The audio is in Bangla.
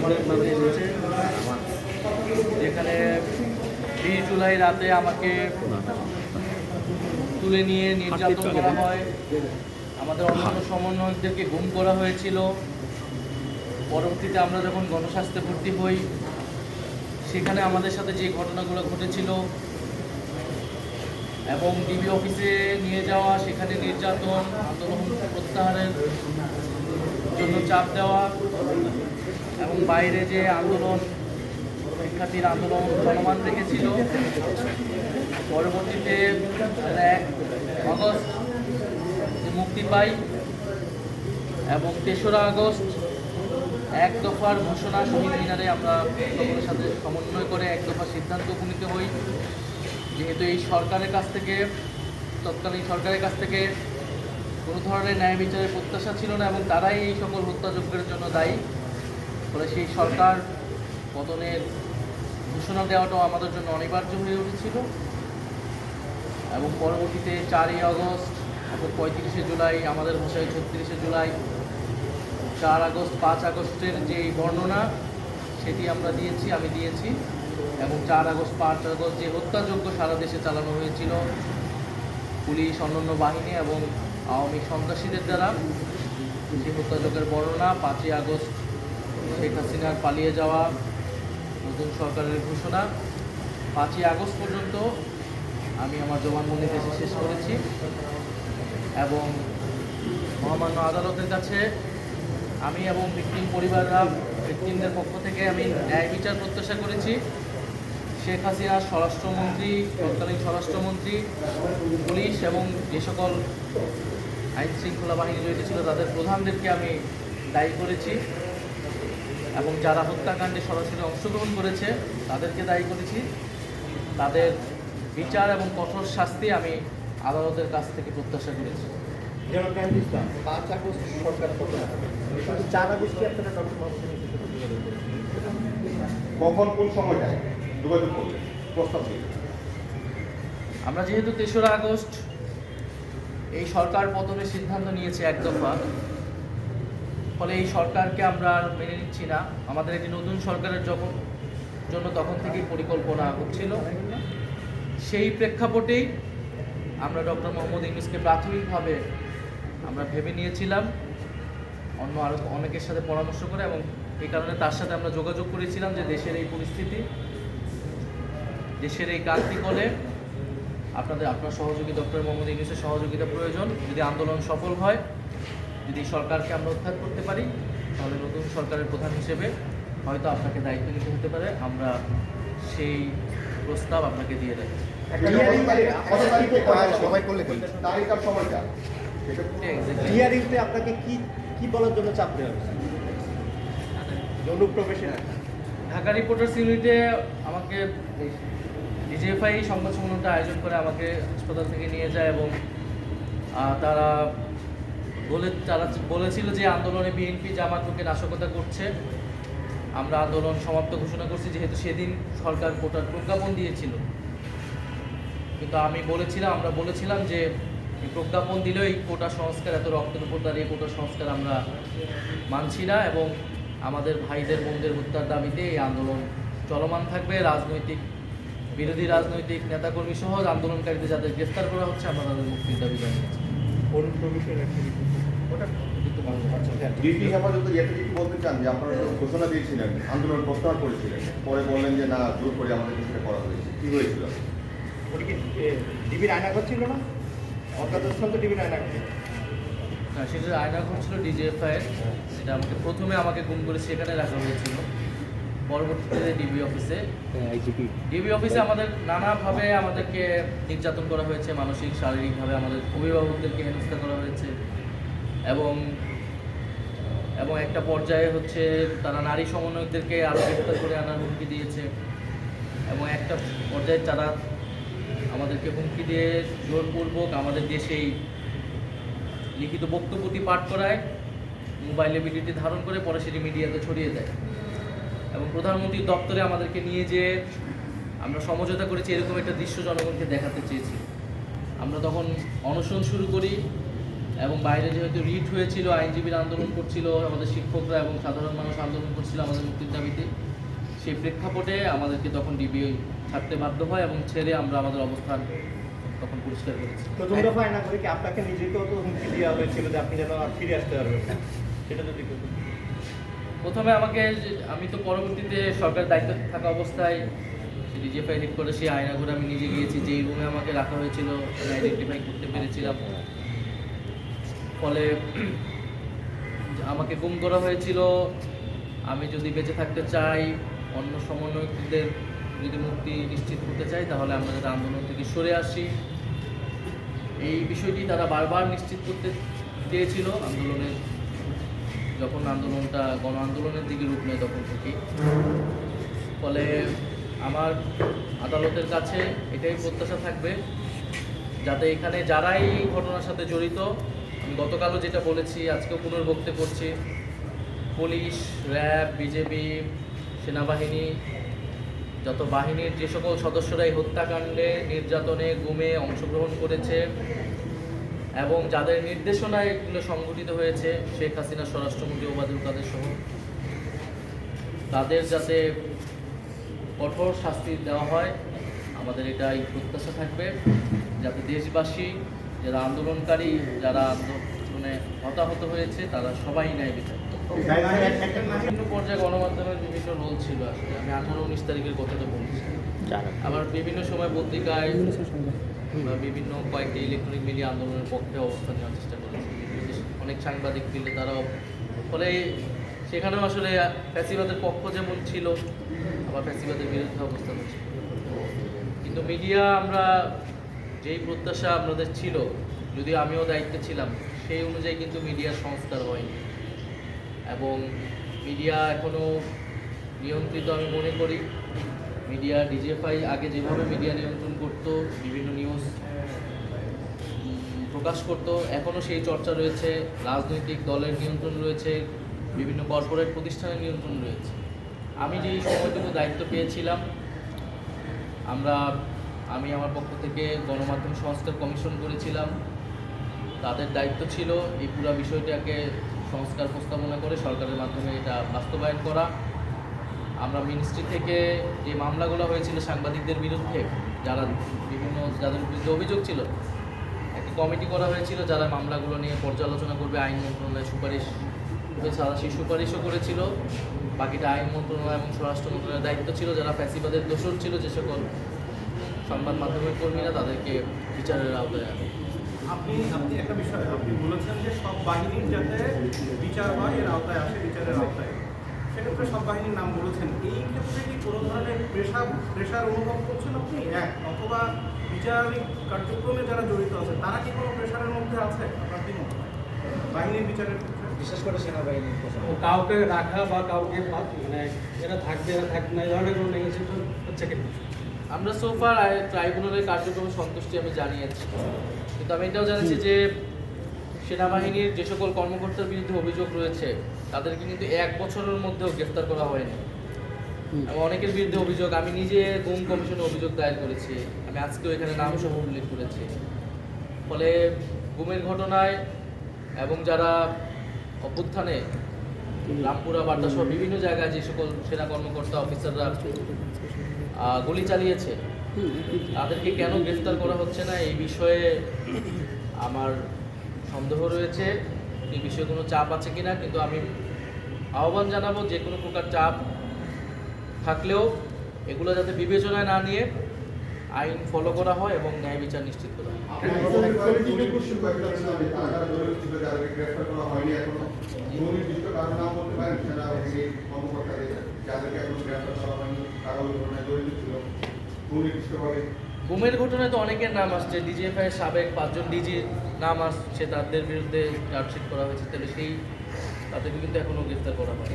এসেছে, যেখানে 20 জুলাই রাতে আমাকে তুলে নিয়ে নির্যাতন করা হয়, আমাদের অন্যান্য সমন্বয়কদেরকে গুম করা হয়েছিল। পরবর্তীতে আমরা যখন গণস্বাস্থ্যে ভর্তি হই, সেখানে আমাদের সাথে যে ঘটনাগুলো ঘটেছিল এবং ডিবি অফিসে নিয়ে যাওয়া, সেখানে নির্যাতন, আন্দোলন প্রত্যাহারের জন্য চাপ দেওয়া এবং বাইরে যে আন্দোলন, শিক্ষার্থীর আন্দোলন চলমান রেখেছিল। পরবর্তীতে 1 আগস্ট মুক্তি পাই এবং 3রা আগস্ট 1 দফার ঘোষণা শহীদ মিনারে আমরা সকলের সাথে সমন্বয় করে 1 দফার সিদ্ধান্ত উপনীত হই। যেহেতু এই সরকারের কাছ থেকে, তৎকালীন সরকারের কাছ থেকে কোনো ধরনের ন্যায় বিচারের প্রত্যাশা ছিল না এবং তারাই এই সকল হত্যাযজ্ঞের জন্য দায়ী। ফলে সেই সরকার পতনের ঘোষণা দেওয়াটাও আমাদের জন্য অনিবার্য হয়ে উঠেছিল এবং পরবর্তীতে 4ই আগস্ট এবং 35শে জুলাই, আমাদের ভাষায় 36শে জুলাই, 4 আগস্ট 5 আগস্টের যে বর্ণনা সেটি আমরা দিয়েছি, আমি দিয়েছি। এবং 4 আগস্ট 5 আগস্ট যে হত্যাযজ্ঞ সারা দেশে চালানো হয়েছিল পুলিশ, অন্যান্য বাহিনী এবং আওয়ামী সন্ত্রাসীদের দ্বারা, সেই হত্যাযজ্ঞের বর্ণনা, 5ই আগস্ট শেখ হাসিনার পালিয়ে যাওয়া, নতুন সরকারের ঘোষণা, 5ই আগস্ট পর্যন্ত আমি আমার জবানবন্দি দেশে শেষ করেছি এবং মহামান্য আদালতের কাছে আমি এবং ভিকটিম পরিবাররা, ভিকটিমদের পক্ষ থেকে আমি ন্যায় বিচার প্রত্যাশা করেছি। শেখ হাসিনার স্বরাষ্ট্রমন্ত্রী, তৎকালীন স্বরাষ্ট্রমন্ত্রী, পুলিশ এবং যে সকল আইন শৃঙ্খলা বাহিনী জড়িত ছিল তাদের প্রধানদেরকে আমি দায়ী করেছি এবং যারা হত্যাকাণ্ডে সরাসরি অংশগ্রহণ করেছে তাদেরকে দায়ী করেছি। তাদের বিচার এবং কঠোর শাস্তি আমি আদালতের কাছ থেকে প্রত্যাশা করেছি। যেমন 5 আগস্ট সরকার পতন, 4 আগস্টে আপনারা ডক্টর মোহাম্মদ কখন কোন সময়টায় যোগাযোগ করলেন, প্রস্তাব দিলেন? আমরা যেহেতু 3রা আগস্ট এই সরকার পতনের সিদ্ধান্ত নিয়েছে 1 দফা, ফলে এই সরকারকে আমরা আর মেনে নিচ্ছি না। আমাদের একটি নতুন সরকারের জন্য তখন থেকেই পরিকল্পনা হচ্ছিল। সেই প্রেক্ষাপটেই আমরা ডক্টর মোহাম্মদ ইউনূসকে প্রাথমিকভাবে আমরা ভেবে নিয়েছিলাম, অন্য আরও অনেকের সাথে পরামর্শ করে, এবং এই কারণে তার সাথে আমরা যোগাযোগ করেছিলাম যে দেশের এই পরিস্থিতি, দেশের এই ক্রান্তিকলে আপনার সহযোগী ডক্টর মোহাম্মদ ইউনূসের সহযোগিতা প্রয়োজন। যদি আন্দোলন সফল হয়, যদি সরকারকে আমরা উদ্ধার করতে পারি, তাহলে নতুন সরকারের প্রধান হিসেবে হয়তো আপনাকে দায়িত্ব নিতে হতে পারে। আমরা সেই প্রস্তাব আপনাকে দিয়ে রাখছি। হিয়ারিংতে আপনাকে কি বলার জন্য চাপ দেওয়া হয়েছে? অনুপ্রবেশে ঢাকা রিপোর্টার্স ইউনিটে আমাকে ডিজিএফআই সংবাদ সম্মেলনটা আয়োজন করে আমাকে হাসপাতাল থেকে নিয়ে যায় এবং তারা বলেছিল যে আন্দোলনে বিএনপি জামাতকে নাশকতা করছে। আমরা আন্দোলন সমাপ্ত ঘোষণা করছি, যেহেতু সেদিন সরকার কোটার প্রজ্ঞাপন দিয়েছিল। কিন্তু আমরা বলেছিলাম যে এই প্রজ্ঞাপন দিলেও এই কোটা সংস্কার, এত রক্তের উপর দাঁড়িয়ে কোটা সংস্কার আমরা মানছি না এবং আমাদের ভাইদের বোনদের হত্যার দাবিতে এই আন্দোলন চলমান থাকবে। বিরোধী রাজনৈতিক নেতাকর্মী সহ আন্দোলনকারীদের যাদের গ্রেফতার করা হচ্ছে, আমরা তাদের মুক্তির দাবি জানিয়েছি। ডিবি হেফাজত বলতে চান যে আপনারা ঘোষণা দিয়েছিলেন, আন্দোলন প্রত্যাহার করেছিলেন, পরে বললেন যে না, জোর করে আমাদের কিছুটা করা হয়েছে, কি হয়েছিল? ওটা কি ডিবির আয়নাঘর ছিল না? অজ্ঞাতস্থল তো ডিবির আয়নাঘর। হ্যাঁ, সেটা আয়নাঘর ছিল ডিজিএফআইয়ের। সেটা প্রথমে আমাকে গুম করে সেখানে রাখা হয়েছিল। পরবর্তীতে ডিবি অফিসে আমাদের নানাভাবে আমাদেরকে নির্যাতন করা হয়েছে, মানসিক, শারীরিকভাবে আমাদের অভিভাবকদেরকে হেনস্থা করা হয়েছে এবং একটা পর্যায়ে তারা নারী সমন্বয়কদেরকে আরও গ্রেফতার করে আনার হুমকি দিয়েছে এবং একটা পর্যায়ে তারা আমাদেরকে হুমকি দিয়ে জোরপূর্বক আমাদের দেশেই লিখিত বক্তব্যটি পাঠ করায়, মোবাইলে ভিডিওটি ধারণ করে পরে সেটি মিডিয়াতে ছড়িয়ে দেয় এবং প্রধানমন্ত্রীর দপ্তরে আমাদেরকে নিয়ে যেয়ে আমরা সমঝোতা করেছি, এরকম একটা দৃশ্য জনগণকে দেখাতে চেয়েছি। আমরা তখন অনশন শুরু করি এবং বাইরে যেহেতু রিট হয়েছিল, আইনজীবীরা আন্দোলন করছিল, আমাদের শিক্ষকরা এবং সাধারণ মানুষ আন্দোলন করছিল আমাদের মুক্তির দাবিতে, সেই প্রেক্ষাপটে আমাদেরকে তখন ডিবি ছাড়তে বাধ্য হয় এবং ছেড়ে আমরা আমাদের অবস্থান তখন পরিষ্কার করেছি। প্রথম দফা আয়না করে কি আপনাকে নিজেকেও তো হুমকি দেওয়া হয়েছিল যে আপনি যেন আর ফিরে আসতে পারবেন না, সেটা যদি একটু বলতেন। প্রথমে আমি তো পরবর্তীতে সরকারের দায়িত্ব থাকা অবস্থায় ডিজিএফআই হেড করে সেই আয়নাঘরে আমি নিজে গিয়েছি, যেই রুমে আমাকে রাখা হয়েছিল আমি আইডেন্টিফাই করতে পেরেছিলাম। ফলে আমাকে গুম করা হয়েছিল। আমি যদি বেঁচে থাকতে চাই, অন্য সমন্বয়কদের যদি মুক্তি নিশ্চিত করতে চাই, তাহলে আমরা যাতে আন্দোলন থেকে সরে আসি, এই বিষয়টি তারা বারবার নিশ্চিত করতে চেয়েছিল যখন আন্দোলনটা গণ আন্দোলনের দিকে রূপ নেয় তখন থেকেই। ফলে আমার আদালতের কাছে এটাই প্রত্যাশা থাকবে যাতে এখানে যারাই ঘটনার সাথে জড়িত, আমি গতকালও যেটা বলেছি, আজকেও পুনর্বক্তে করছি, পুলিশ, র্যাব, বিজেপি, সেনাবাহিনী, যত বাহিনীর যে সকল সদস্যরা এই হত্যাকাণ্ডে, নির্যাতনে, গুমে অংশগ্রহণ করেছে এবং যাদের নির্দেশনায় এগুলো সংঘটিত হয়েছে, শেখ হাসিনা, স্বরাষ্ট্রমন্ত্রী ওবায়দুল কাদের সহ, তাদের যাতে কঠোর শাস্তি দেওয়া হয়, আমাদের এটাই প্রত্যাশা থাকবে, যাতে দেশবাসী, যারা আন্দোলনকারী, যারা আন্দোলনে হতাহত হয়েছে, তারা সবাই ন্যায় বিচার। বিভিন্ন পর্যায়ে গণমাধ্যমের বিভিন্ন রোল ছিল। আসলে আমি 18-19 তারিখের কথাটা বলছি। আবার বিভিন্ন সময় পত্রিকায় বা বিভিন্ন কয়েকটি ইলেকট্রনিক মিডিয়া আন্দোলনের পক্ষে অবস্থান নেওয়ার চেষ্টা করেছে। অনেক সাংবাদিক মিলে তারাও, ফলে সেখানেও আসলে ফ্যাসিবাদের পক্ষ যেমন ছিল, আবার ফ্যাসিবাদের বিরুদ্ধে অবস্থান ছিল। কিন্তু মিডিয়া, আমরা যেই প্রত্যাশা আমাদের ছিল, যদিও আমিও দায়িত্বে ছিলাম, সেই অনুযায়ী কিন্তু মিডিয়ার সংস্কার হয়নি এবং মিডিয়া এখনও নিয়ন্ত্রিত আমি মনে করি। মিডিয়া, ডিজিএফআই আগে যেভাবে মিডিয়া নিয়ন্ত্রণ করত, বিভিন্ন নিউজ প্রকাশ করত, এখনও সেই চর্চা রয়েছে। রাজনৈতিক দলের নিয়ন্ত্রণ রয়েছে, বিভিন্ন কর্পোরেট প্রতিষ্ঠানের নিয়ন্ত্রণ রয়েছে। আমি যেই সময়টুকু দায়িত্ব পেয়েছিলাম, আমি আমার পক্ষ থেকে গণমাধ্যম সংস্কার কমিশন করেছিলাম। তাদের দায়িত্ব ছিল এই পুরো বিষয়টাকে সংস্কার প্রস্তাবনা করে সরকারের মাধ্যমে এটা বাস্তবায়ন করা। আমরা মিনিস্ট্রি থেকে যে মামলাগুলো হয়েছিল সাংবাদিকদের বিরুদ্ধে, যাদের বিরুদ্ধে অভিযোগ ছিল, একটি কমিটি করা হয়েছিল যারা মামলাগুলো নিয়ে পর্যালোচনা করবে। আইন মন্ত্রণালয় সুপারিশ তারা সেই সুপারিশও করেছিল। বাকিটা আইন মন্ত্রণালয় এবং স্বরাষ্ট্র মন্ত্রণালয়ের দায়িত্ব ছিল। যারা ফ্যাসিবাদের দোষর ছিল, যে সকল সংবাদ মাধ্যমের কর্মীরা, তাদেরকে বিচারের আওতায় আনে। আপনি একটা বিষয় আপনি বলেছেন যে সব বাহিনীর যাতে বিচার হয়, এর আওতায় আসে, বিচারের আওতায়। সেক্ষেত্রে সব বাহিনীর নাম বলেছেন। এই ক্ষেত্রে কি কোনো ধরনের প্রেশার অনুভব করছেন আপনি, অথবা বিচারিক কার্যক্রমে যারা জড়িত আছে তারা কি কোনো প্রেশারের মধ্যে আছে? আপনার কি মনে হয় বাহিনীর বিচারের ক্ষেত্রে? বিশেষ করে সেনাবাহিনীর কাউকে রাখা বা কাউকে মানে এরা থাকবে না, এই ধরনের কোনো নেগোসিয়েশন হচ্ছে কি? আমরা সোফার ট্রাইব্যুনালের কার্যক্রমে সন্তুষ্টি আমি জানিয়েছি, কিন্তু আমি এটাও জানিয়েছি যে সেনাবাহিনীর যে সকল কর্মকর্তার বিরুদ্ধে অভিযোগ রয়েছে, তাদেরকে কিন্তু 1 বছরের মধ্যেও গ্রেফতার করা হয়নি। এবং অনেকের বিরুদ্ধে অভিযোগ, আমি নিজে গুম কমিশনে অভিযোগ দায়ের করেছি, আমি আজকেও এখানে নাম সহ উল্লেখ করেছি। ফলে গুমের ঘটনায় এবং যারা অভ্যুত্থানে রামপুরা, বাড্ডা সহ বিভিন্ন জায়গায় যে সকল সেনা কর্মকর্তা, অফিসাররা গুলি চালিয়েছে, তাদেরকে কেন গ্রেফতার করা হচ্ছে না, এই বিষয়ে আমার সন্দেহ রয়েছে। এই বিষয়ে কোনো চাপ আছে কিনা, কিন্তু আমি আহ্বান জানাবো যে কোনো প্রকার চাপ থাকলেও এগুলো যাতে বিবেচনায় না নিয়ে আইন ফলো করা হয় এবং ন্যায় বিচার নিশ্চিত করা হয়। গুমের ঘটনায় তো অনেকের নাম আসছে, ডিজিএফআই এর সাবেক 5 জন ডিজির নাম আসছে, তাদের বিরুদ্ধে চার্জশিট করা হয়েছে, তাহলে তাদেরকে কিন্তু এখনো গ্রেফতার করা হয়নি।